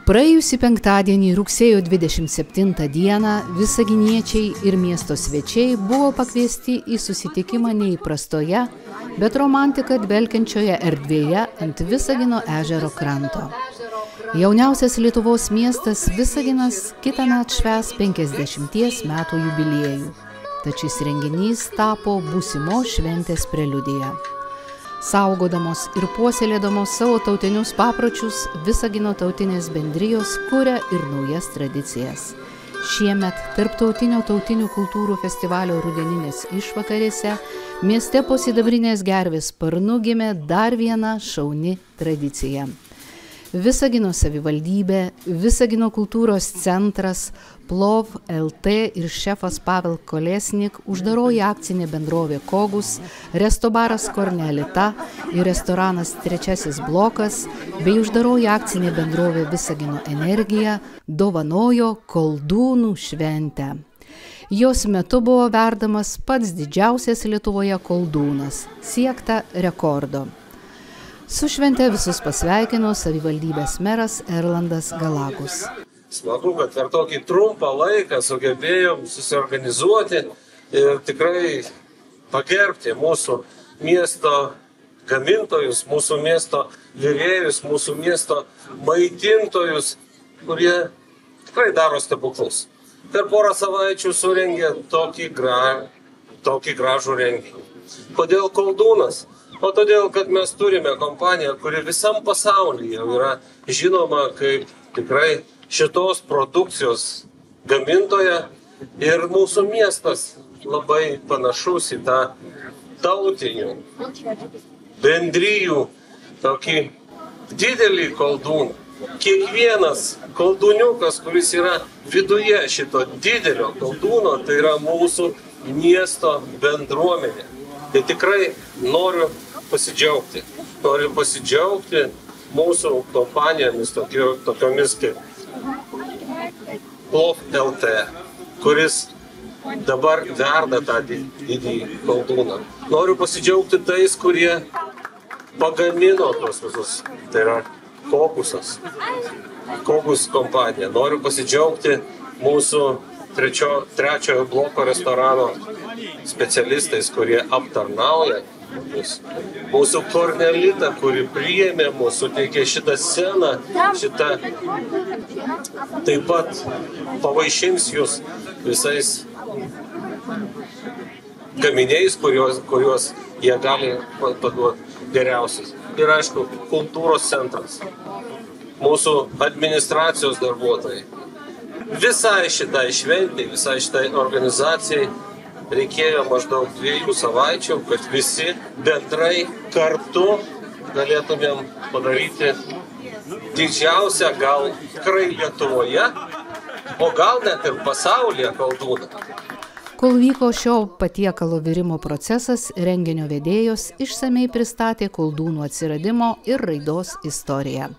Praėjusį penktadienį rugsėjo 27 dieną visaginiečiai ir miesto svečiai buvo pakviesti į susitikimą neįprastoje, bet romantiką dvelkiančioje erdvėje ant Visagino ežero kranto. Jauniausias Lietuvos miestas Visaginas kitąmet švęs 50 metų jubiliejų, tad šis renginys tapo būsimos šventės preliudija. Saugodamos ir puoselėdamos savo tautinius papročius, Visagino tautinės bendrijos kuria ir naujas tradicijas. Šiemet Tarptautinio tautinių kultūrų festivalio rudeninės išvakarėse mieste po sidabrinės gervės sparnu gimė dar viena šauni tradicija. Visagino savivaldybė, Visagino kultūros centras, Plov LT ir šefas Pavel Kolesnik, uždaroji akcinė bendrovė Kogus, restobaras Kornelita ir restoranas Trečiasis blokas bei uždaroji akcinė bendrovė Visagino Energija dovanojo Koldūnų šventę. Jos metu buvo verdamas pats didžiausias Lietuvoje koldūnas, siekta rekordo. Su švente visus pasveikino savivaldybės meras Erlandas Galagus. Smagu, kad per tokį trumpą laiką sugebėjom susiorganizuoti ir tikrai pagerbti mūsų miesto gamintojus, mūsų miesto virėjus, mūsų miesto maitintojus, kurie tikrai daro stebuklus. Per porą savaičių surengė tokį gražų renginį. Kodėl koldūnas? O todėl, kad mes turime kompaniją, kuri visam pasaulyje jau yra žinoma kaip tikrai šitos produkcijos gamintoja ir mūsų miestas labai panašus į tą tautinių bendrijų tokį didelį koldūną. Kiekvienas koldūniukas, kuris yra viduje šito didelio koldūno, tai yra mūsų miesto bendruomenė. Tai tikrai noriu pasidžiaugti mūsų kompanijomis tokiomis kaip Plov LT, kuris dabar verda tą didį koldūną. Noriu pasidžiaugti tais, kurie pagamino tos visus, tai yra Kogus kompanija. Noriu pasidžiaugti mūsų trečiojo bloko restorano specialistais, kurie aptarnauja mūsų Kornelita, kuri priėmė mūsų, teikė šitą sceną, taip pat pavaišins jūs visais gaminiais, kuriuos jie gali paduoti geriausius. Ir aišku, kultūros centras, mūsų administracijos darbuotojai. Visai šitai šventai, visai šitai organizacijai reikėjo maždaug 2 savaičių, kad visi bendrai kartu galėtumėm padaryti didžiausią gal tikrai Lietuvoje, o gal net ir pasaulyje koldūną. Kol vyko šio patiekalo virimo procesas, renginio vedėjos išsamei pristatė koldūnų atsiradimo ir raidos istoriją.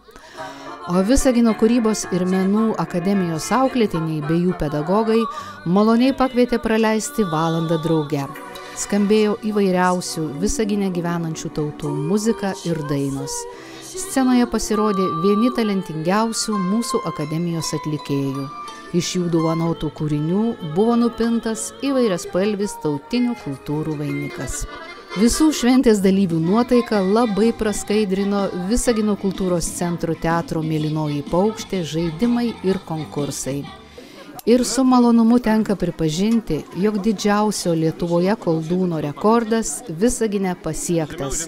O Visagino kūrybos ir menų akademijos auklėtiniai bei jų pedagogai maloniai pakvietė praleisti valandą drauge. Skambėjo įvairiausių Visagine gyvenančių tautų muzika ir dainos. Scenoje pasirodė vieni talentingiausių mūsų akademijos atlikėjų. Iš jų dovanotų kūrinių buvo nupintas įvairiaspalvis tautinių kultūrų vainikas. Visų šventės dalyvių nuotaiką labai praskaidrino Visagino kultūros centro teatro Mėlynoji paukštė žaidimai ir konkursai. Ir su malonumu tenka pripažinti, jog didžiausio Lietuvoje koldūno rekordas Visagine pasiektas.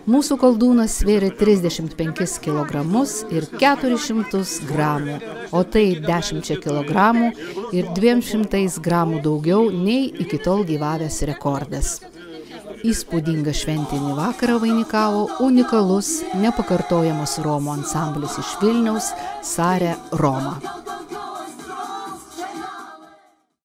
Mūsų koldūnas svėrė 35 kg ir 400 gramų, o tai 10 kg ir 200 gramų daugiau nei iki tol gyvavęs rekordas. Įspūdingą šventinį vakarą vainikavo unikalus, nepakartojamas Romų ansamblis iš Vilniaus Sare Roma.